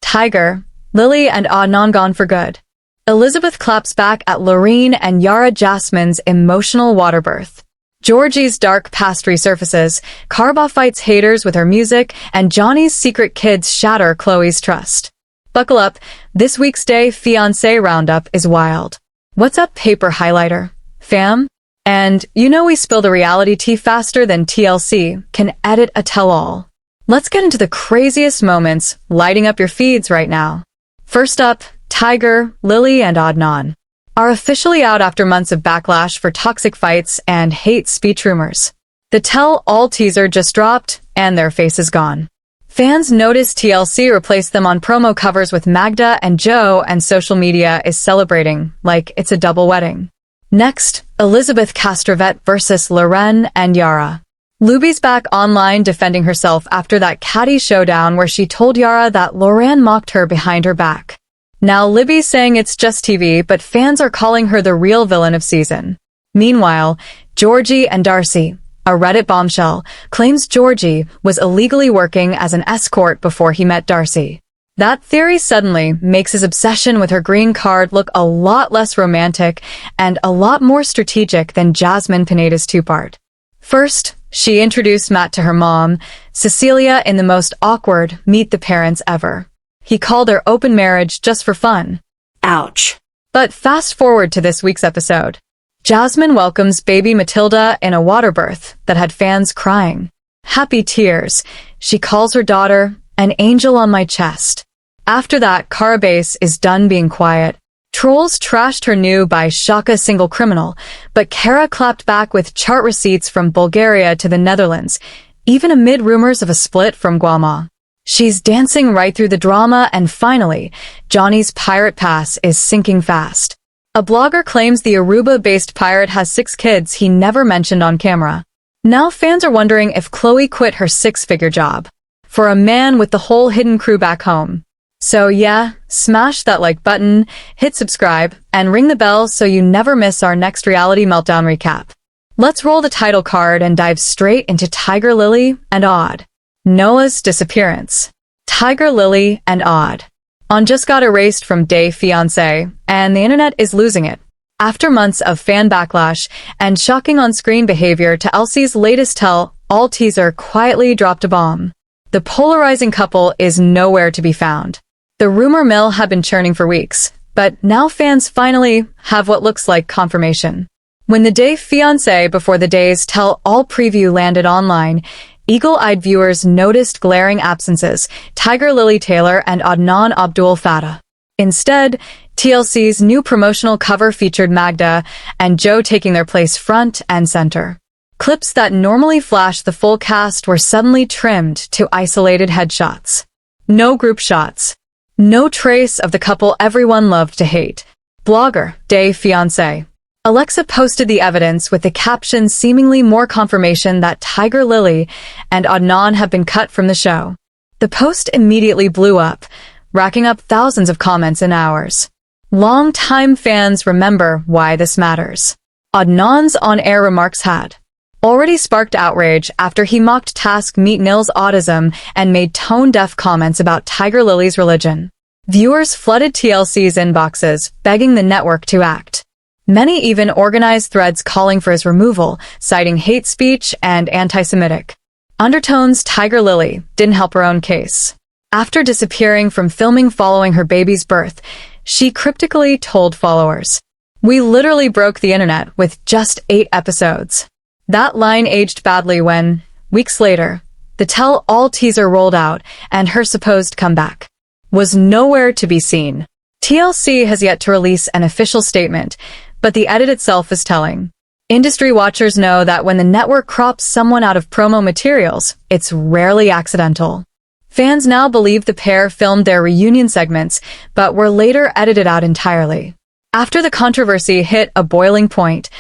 Tigerlily and Adnan gone for good. Elizabeth claps back at Lorene and Yara Jasmine's emotional water birth. Georgie's dark past resurfaces, Karba fights haters with her music, and Johnny's secret kids shatter Chloe's trust. Buckle up, this week's Day Fiancé roundup is wild. What's up, paper highlighter? Fam? And you know we spill the reality tea faster than TLC can edit a tell-all. Let's get into the craziest moments lighting up your feeds right now. First up, Tigerlily and Adnan are officially out after months of backlash for toxic fights and hate speech rumors. The tell-all teaser just dropped, and their face is gone. Fans noticed TLC replaced them on promo covers with Magda and Joe, and social media is celebrating like it's a double wedding. Next, Elizabeth Castrovet versus Lorene and Yara. Luby's back online defending herself after that catty showdown where she told Yara that Lorene mocked her behind her back. Now Libby's saying it's just TV, but fans are calling her the real villain of season. Meanwhile, Georgie and Darcy, a Reddit bombshell, claims Georgie was illegally working as an escort before he met Darcy. That theory suddenly makes his obsession with her green card look a lot less romantic and a lot more strategic than Jasmine Pineda's two-part. First, she introduced Matt to her mom, Cecilia, in the most awkward meet the parents ever. He called their open marriage just for fun. Ouch. But fast forward to this week's episode. Jasmine welcomes baby Matilda in a water birth that had fans crying. Happy tears. She calls her daughter an angel on my chest. After that, Carabase is done being quiet. Trolls trashed her new by Shaka single criminal, but Kara clapped back with chart receipts from Bulgaria to the Netherlands, even amid rumors of a split from Guama. She's dancing right through the drama, and finally, Johnny's pirate pass is sinking fast. A blogger claims the Aruba-based pirate has 6 kids he never mentioned on camera. Now fans are wondering if Chloe quit her 6-figure job for a man with the whole hidden crew back home. So yeah, smash that like button, hit subscribe, and ring the bell so you never miss our next reality meltdown recap. Let's roll the title card and dive straight into Tigerlily and Adnan. Noah's disappearance. Tigerlily and Adnan just got erased from Day Fiancé, and the internet is losing it. After months of fan backlash and shocking on-screen behavior, TLC's latest tell-all teaser quietly dropped a bomb. The polarizing couple is nowhere to be found. The rumor mill had been churning for weeks, but now fans finally have what looks like confirmation. When the Day Fiancé before the Day's tell-all preview landed online, eagle-eyed viewers noticed glaring absences: Tigerlily Taylor and Adnan Abdul Fattah. Instead, TLC's new promotional cover featured Magda and Joe taking their place front and center. Clips that normally flash the full cast were suddenly trimmed to isolated headshots. No group shots. No trace of the couple everyone loved to hate. Blogger, Day Fiancé. Alexa posted the evidence with the caption seemingly more confirmation that Tigerlily and Adnan have been cut from the show. The post immediately blew up, racking up thousands of comments in hours. Long-time fans remember why this matters. Adnan's on-air remarks had already sparked outrage after he mocked Task Meet Nil's autism and made tone-deaf comments about Tigerlily's religion. Viewers flooded TLC's inboxes, begging the network to act. Many even organized threads calling for his removal, citing hate speech and anti-Semitic undertones. Tigerlily didn't help her own case. After disappearing from filming following her baby's birth, she cryptically told followers, "We literally broke the internet with just 8 episodes." That line aged badly when, weeks later, the tell-all teaser rolled out and her supposed comeback was nowhere to be seen. TLC has yet to release an official statement, but the edit itself is telling. Industry watchers know that when the network crops someone out of promo materials, it's rarely accidental. Fans now believe the pair filmed their reunion segments, but were later edited out entirely. After the controversy hit a boiling point,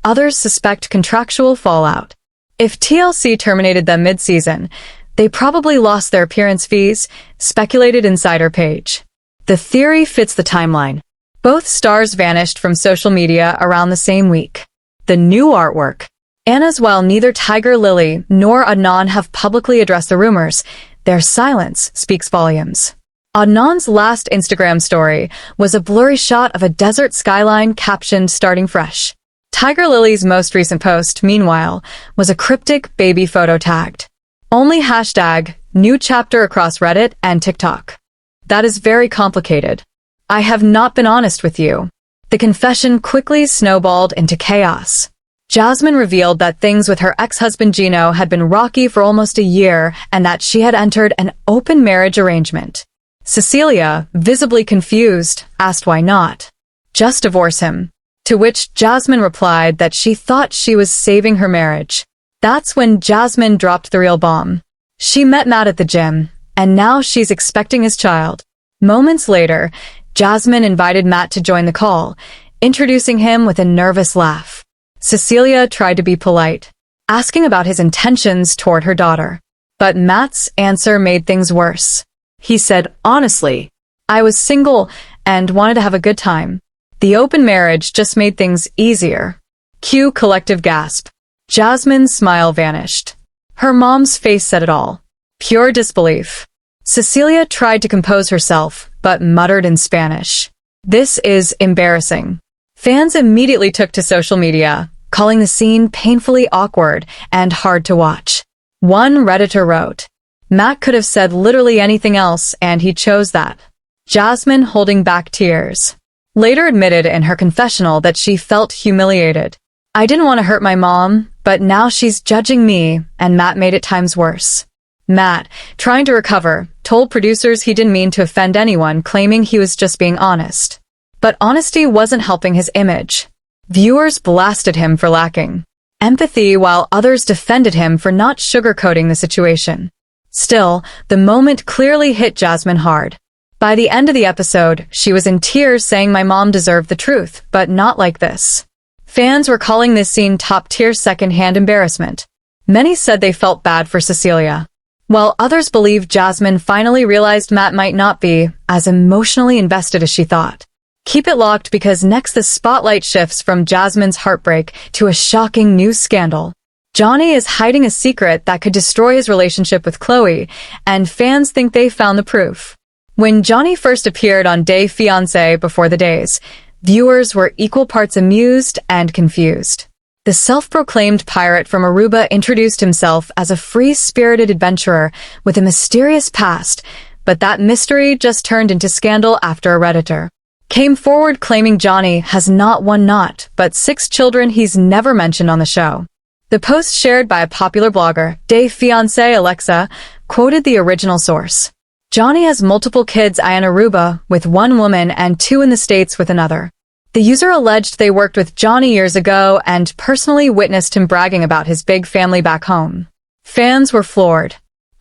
others suspect contractual fallout. If TLC terminated them mid-season, they probably lost their appearance fees, speculated Insider Page. The theory fits the timeline. Both stars vanished from social media around the same week. The new artwork. Anna's. While neither Tigerlily nor Adnan have publicly addressed the rumors, their silence speaks volumes. Adnan's last Instagram story was a blurry shot of a desert skyline captioned "Starting Fresh." Tigerlily's most recent post, meanwhile, was a cryptic baby photo tagged. Only hashtag new chapter across Reddit and TikTok. That is very complicated. I have not been honest with you. The confession quickly snowballed into chaos. Jasmine revealed that things with her ex-husband Gino had been rocky for almost a year and that she had entered an open marriage arrangement. Cecilia, visibly confused, asked why not. Just divorce him. To which Jasmine replied that she thought she was saving her marriage. That's when Jasmine dropped the real bomb. She met Matt at the gym, and now she's expecting his child. Moments later, Jasmine invited Matt to join the call, introducing him with a nervous laugh. Cecilia tried to be polite, asking about his intentions toward her daughter. But Matt's answer made things worse. He said, "Honestly, I was single and wanted to have a good time. The open marriage just made things easier." Cue collective gasp. Jasmine's smile vanished. Her mom's face said it all. Pure disbelief. Cecilia tried to compose herself, but muttered in Spanish. "This is embarrassing." Fans immediately took to social media, calling the scene painfully awkward and hard to watch. One Redditor wrote, "Matt could have said literally anything else, and he chose that." Jasmine, holding back tears, later admitted in her confessional that she felt humiliated. "I didn't want to hurt my mom, but now she's judging me, and Matt made it times worse." Matt, trying to recover, told producers he didn't mean to offend anyone, claiming he was just being honest. But honesty wasn't helping his image. Viewers blasted him for lacking empathy, while others defended him for not sugarcoating the situation. Still, the moment clearly hit Jasmine hard. By the end of the episode, she was in tears, saying, "My mom deserved the truth, but not like this." Fans were calling this scene top-tier second-hand embarrassment. Many said they felt bad for Cecilia, while others believed Jasmine finally realized Matt might not be as emotionally invested as she thought. Keep it locked, because next the spotlight shifts from Jasmine's heartbreak to a shocking new scandal. Johnny is hiding a secret that could destroy his relationship with Chloe, and fans think they found the proof. When Johnny first appeared on Fiancé before the days, viewers were equal parts amused and confused. The self-proclaimed pirate from Aruba introduced himself as a free-spirited adventurer with a mysterious past, but that mystery just turned into scandal after a Redditor came forward claiming Johnny has not one not, but 6 children he's never mentioned on the show. The post, shared by a popular blogger, Fiancé Alexa, quoted the original source. "Johnny has multiple kids in Aruba with one woman and 2 in the States with another." The user alleged they worked with Johnny years ago and personally witnessed him bragging about his big family back home. Fans were floored.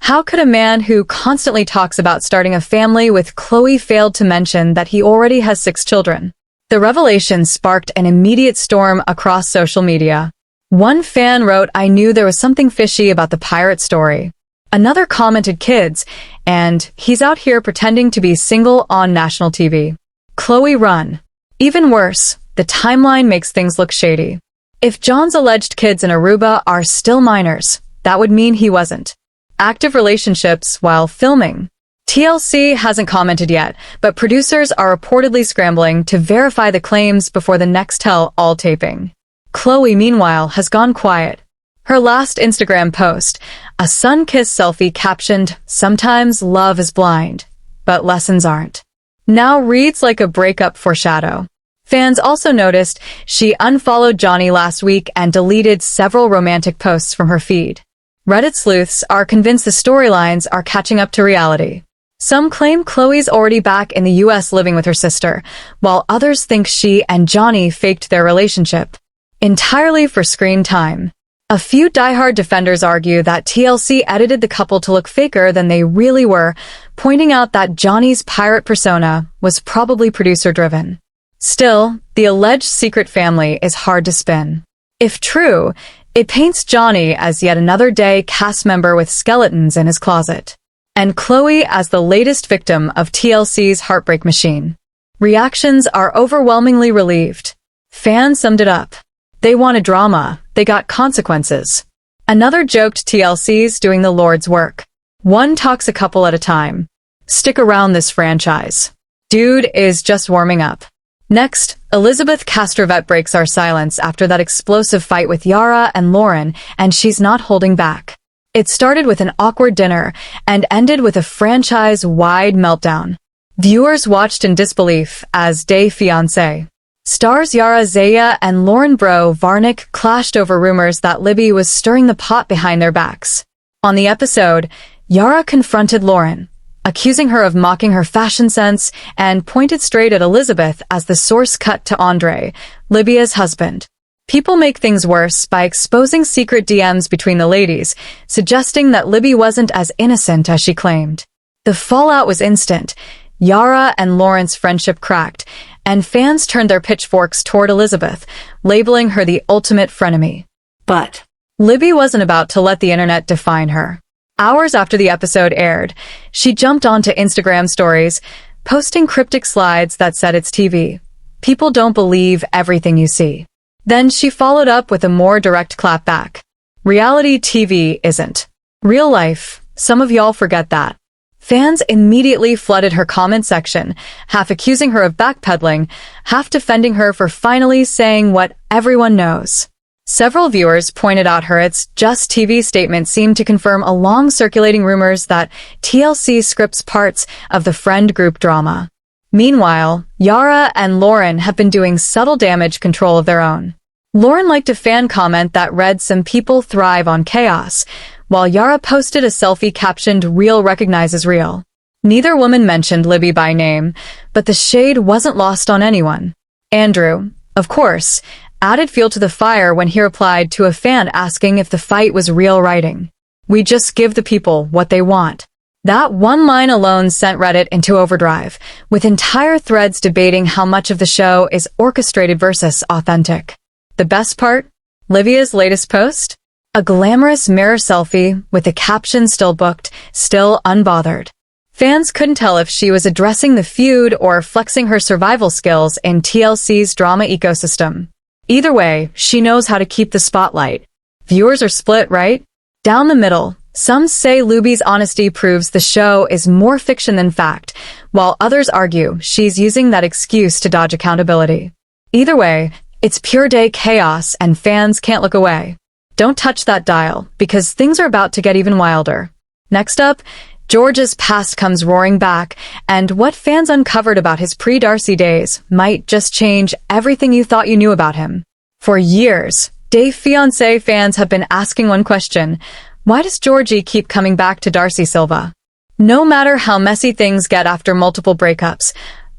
How could a man who constantly talks about starting a family with Chloe failed to mention that he already has 6 children? The revelation sparked an immediate storm across social media. One fan wrote, "I knew there was something fishy about the pirate story." Another commented, "Kids, and he's out here pretending to be single on national TV. Chloe, run." Even worse, the timeline makes things look shady. If John's alleged kids in Aruba are still minors, that would mean he wasn't active relationships while filming. TLC hasn't commented yet, but producers are reportedly scrambling to verify the claims before the next tell-all taping. Chloe, meanwhile, has gone quiet. Her last Instagram post, a sun-kissed selfie captioned, "Sometimes love is blind, but lessons aren't," now reads like a breakup foreshadow. Fans also noticed she unfollowed Johnny last week and deleted several romantic posts from her feed. Reddit sleuths are convinced the storylines are catching up to reality. Some claim Chloe's already back in the US living with her sister, while others think she and Johnny faked their relationship entirely for screen time. A few diehard defenders argue that TLC edited the couple to look faker than they really were, pointing out that Johnny's pirate persona was probably producer-driven. Still, the alleged secret family is hard to spin. If true, it paints Johnny as yet another day cast member with skeletons in his closet, and Chloe as the latest victim of TLC's heartbreak machine. Reactions are overwhelmingly relieved. Fans summed it up. They wanted drama, they got consequences. Another joked TLC's doing the Lord's work. One talks a couple at a time. Stick around this franchise. Dude is just warming up. Next, Elizabeth Castrovet breaks our silence after that explosive fight with Yara and Lauren, and she's not holding back. It started with an awkward dinner and ended with a franchise-wide meltdown. Viewers watched in disbelief as Fiancé stars Yara Zaya and Lauren Bro Varnick clashed over rumors that Libby was stirring the pot behind their backs. On the episode, Yara confronted Lauren, accusing her of mocking her fashion sense, and pointed straight at Elizabeth as the source cut to Andre, Libya's husband. People make things worse by exposing secret DMs between the ladies, suggesting that Libby wasn't as innocent as she claimed. The fallout was instant. Yara and Lauren's friendship cracked, and fans turned their pitchforks toward Elizabeth, labeling her the ultimate frenemy. But Libby wasn't about to let the internet define her. Hours after the episode aired, she jumped onto Instagram stories, posting cryptic slides that said it's TV. People don't believe everything you see. Then she followed up with a more direct clapback. Reality TV isn't real life. Some of y'all forget that. Fans immediately flooded her comment section, half accusing her of backpedaling, half defending her for finally saying what everyone knows. Several viewers pointed out her "it's just TV" statement seemed to confirm a long-circulating rumors that TLC scripts parts of the friend group drama. Meanwhile, Yara and Lauren have been doing subtle damage control of their own. Lauren liked a fan comment that read "some people thrive on chaos," while Yara posted a selfie captioned "real recognizes real." Neither woman mentioned Libby by name, but the shade wasn't lost on anyone. Andrew, of course, added fuel to the fire when he replied to a fan asking if the fight was real writing. "We just give the people what they want." That one line alone sent Reddit into overdrive, with entire threads debating how much of the show is orchestrated versus authentic. The best part? Livia's latest post? A glamorous mirror selfie with the caption "still booked, still unbothered." Fans couldn't tell if she was addressing the feud or flexing her survival skills in TLC's drama ecosystem. Either way, she knows how to keep the spotlight. Viewers are split, right? Down the middle, some say Luby's honesty proves the show is more fiction than fact, while others argue she's using that excuse to dodge accountability. Either way, it's pure day chaos and fans can't look away. Don't touch that dial, because things are about to get even wilder. Next up, George's past comes roaring back, and what fans uncovered about his pre-Darcy days might just change everything you thought you knew about him. For years, Fiancé fans have been asking one question: why does Georgie keep coming back to Darcy Silva? No matter how messy things get after multiple breakups,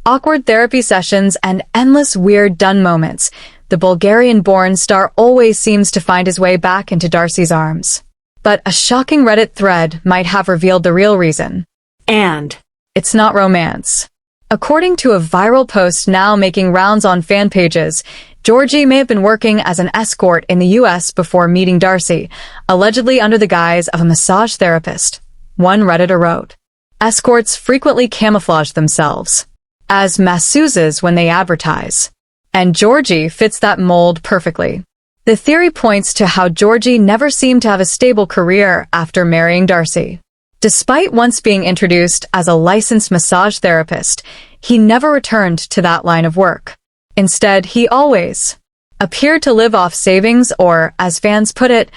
awkward therapy sessions, and endless weird done moments, the Bulgarian-born star always seems to find his way back into Darcy's arms. But a shocking Reddit thread might have revealed the real reason. And it's not romance. According to a viral post now making rounds on fan pages, Georgie may have been working as an escort in the US before meeting Darcy, allegedly under the guise of a massage therapist. One Redditor wrote, "Escorts frequently camouflage themselves as masseuses when they advertise, and Georgie fits that mold perfectly." The theory points to how Georgie never seemed to have a stable career after marrying Darcy. Despite once being introduced as a licensed massage therapist, he never returned to that line of work. Instead, he always appeared to live off savings or, as fans put it,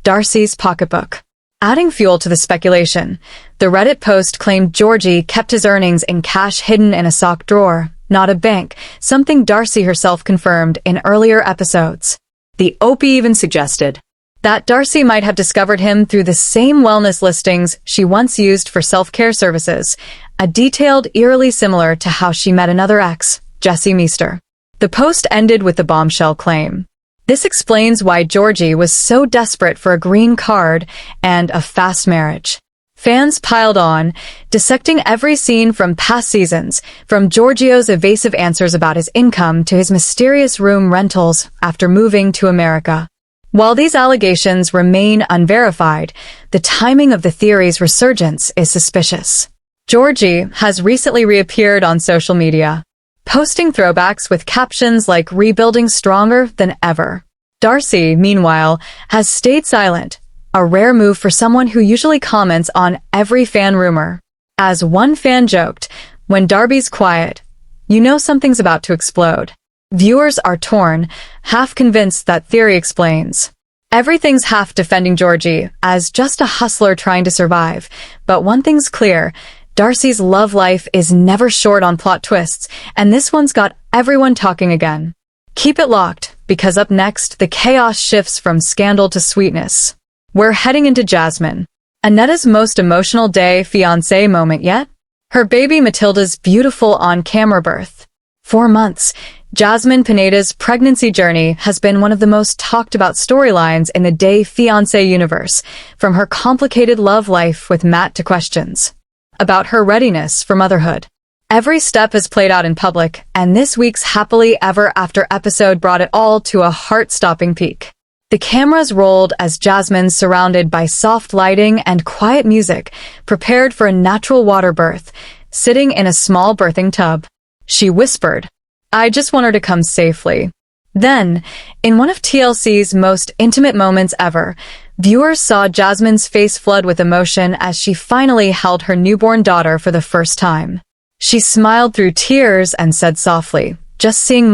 Darcy's pocketbook. Adding fuel to the speculation, the Reddit post claimed Georgie kept his earnings in cash hidden in a sock drawer, not a bank, something Darcy herself confirmed in earlier episodes. The OP even suggested that Darcy might have discovered him through the same wellness listings she once used for self-care services, a detail eerily similar to how she met another ex, Jesse Meester. The post ended with the bombshell claim. This explains why Georgie was so desperate for a green card and a fast marriage. Fans piled on, dissecting every scene from past seasons, from Giorgio's evasive answers about his income to his mysterious room rentals after moving to America. While these allegations remain unverified, the timing of the theory's resurgence is suspicious. Georgie has recently reappeared on social media, posting throwbacks with captions like "rebuilding stronger than ever." Darcy, meanwhile, has stayed silent, a rare move for someone who usually comments on every fan rumor. As one fan joked, when Darby's quiet, you know something's about to explode. Viewers are torn, half convinced that theory explains. Everything's half defending Georgie as just a hustler trying to survive, but one thing's clear, Darcy's love life is never short on plot twists, and this one's got everyone talking again. Keep it locked, because up next, the chaos shifts from scandal to sweetness. We're heading into Jasmine. Annetta's most emotional day fiancé moment yet? Her baby Matilda's beautiful on-camera birth. 4 months, Jasmine Pineda's pregnancy journey has been one of the most talked about storylines in the Day Fiancé universe, from her complicated love life with Matt to questions about her readiness for motherhood. Every step is played out in public, and this week's Happily Ever After episode brought it all to a heart-stopping peak. The cameras rolled as Jasmine's surrounded by soft lighting and quiet music, prepared for a natural water birth, sitting in a small birthing tub. She whispered, "I just want her to come safely." Then, in one of TLC's most intimate moments ever, viewers saw Jasmine's face flood with emotion as she finally held her newborn daughter for the first time. She smiled through tears and said softly, "Just seeing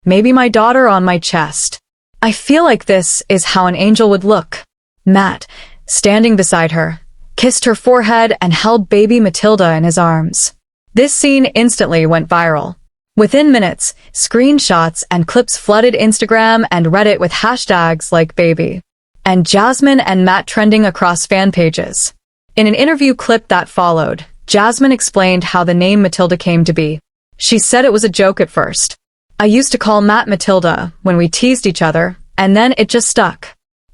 maybe my daughter on my chest. I feel like this is how an angel would look." Matt, standing beside her, kissed her forehead and held baby Matilda in his arms. This scene instantly went viral. Within minutes, screenshots and clips flooded Instagram and Reddit with hashtags like baby and Jasmine and Matt trending across fan pages. In an interview clip that followed, Jasmine explained how the name Matilda came to be. She said it was a joke at first. "I used to call Matt Matilda when we teased each other, and then it just stuck."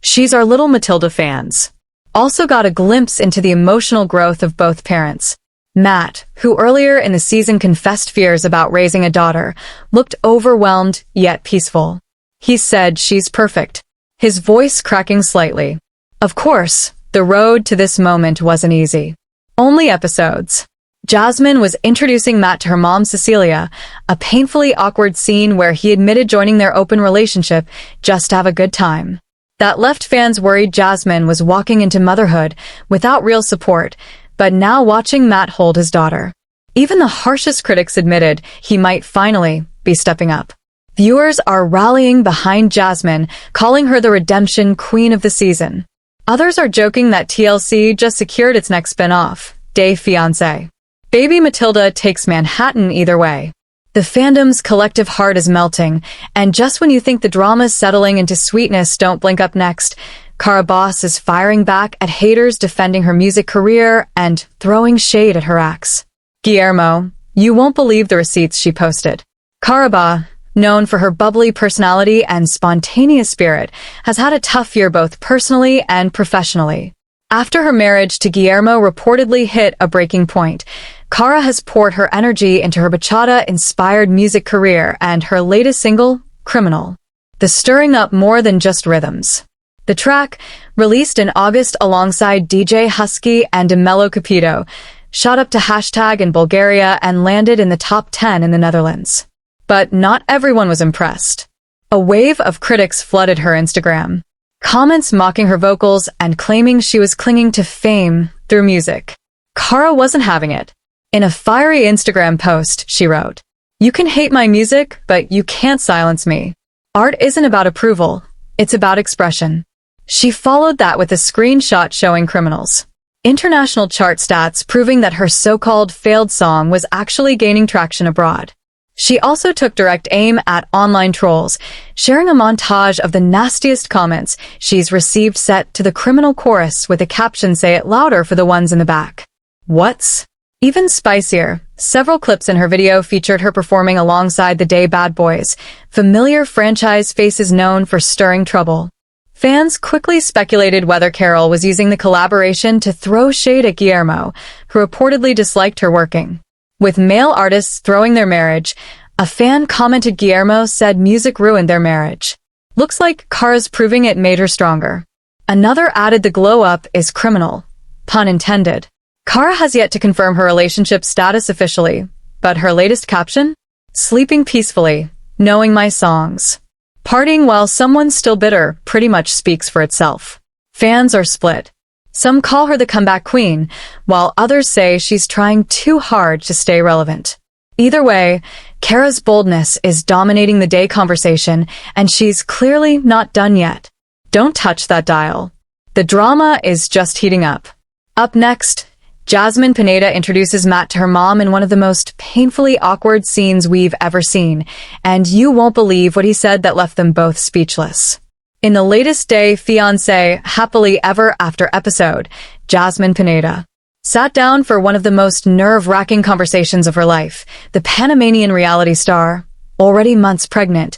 She's our little Matilda fans. Also got a glimpse into the emotional growth of both parents. Matt, who earlier in the season confessed fears about raising a daughter, looked overwhelmed yet peaceful. He said she's perfect, his voice cracking slightly. Of course, the road to this moment wasn't easy. Only episodes. Jasmine was introducing Matt to her mom Cecilia, a painfully awkward scene where he admitted joining their open relationship just to have a good time. That left fans worried Jasmine was walking into motherhood without real support, but now watching Matt hold his daughter. Even the harshest critics admitted he might finally be stepping up. Viewers are rallying behind Jasmine, calling her the redemption queen of the season. Others are joking that TLC just secured its next spin-off, Day Fiancé. Baby Matilda takes Manhattan either way. The fandom's collective heart is melting, and just when you think the drama's settling into sweetness, don't blink up next. Cara Boss is firing back at haters defending her music career and throwing shade at her ex. Guillermo, you won't believe the receipts she posted. Cara Boss, known for her bubbly personality and spontaneous spirit, has had a tough year both personally and professionally. After her marriage to Guillermo reportedly hit a breaking point, Cara has poured her energy into her bachata-inspired music career and her latest single, Criminal. The stirring up more than just rhythms. The track, released in August alongside DJ Husky and Demelo Capito, shot up to hashtag in Bulgaria and landed in the top 10 in the Netherlands. But not everyone was impressed. A wave of critics flooded her Instagram. Comments mocking her vocals and claiming she was clinging to fame through music. Cara wasn't having it. In a fiery Instagram post, she wrote, "You can hate my music, but you can't silence me. Art isn't about approval, it's about expression." She followed that with a screenshot showing Criminals. International chart stats proving that her so-called failed song was actually gaining traction abroad. She also took direct aim at online trolls, sharing a montage of the nastiest comments she's received set to the Criminal chorus with a caption "Say it louder for the ones in the back." What's even spicier, several clips in her video featured her performing alongside the Day Bad Boys, familiar franchise faces known for stirring trouble. Fans quickly speculated whether Carol was using the collaboration to throw shade at Guillermo, who reportedly disliked her working. With male artists throwing their marriage, a fan commented Guillermo said music ruined their marriage. Looks like Cara's proving it made her stronger. Another added the glow-up is Criminal. Pun intended. Cara has yet to confirm her relationship status officially, but her latest caption? "Sleeping peacefully, knowing my songs." Partying while someone's still bitter pretty much speaks for itself. Fans are split. Some call her the comeback queen, while others say she's trying too hard to stay relevant. Either way, Kara's boldness is dominating the day conversation, and she's clearly not done yet. Don't touch that dial. The drama is just heating up. Up next, Jasmine Pineda introduces Matt to her mom in one of the most painfully awkward scenes we've ever seen, and you won't believe what he said that left them both speechless. In the latest day Fiancé Happily Ever After episode, Jasmine Pineda sat down for one of the most nerve-wracking conversations of her life. The Panamanian reality star, already months pregnant,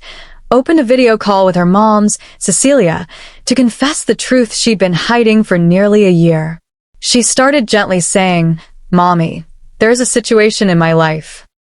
opened a video call with her mom's, Cecilia, to confess the truth she'd been hiding for nearly a year. She started gently saying, "Mommy, there's a situation in my life.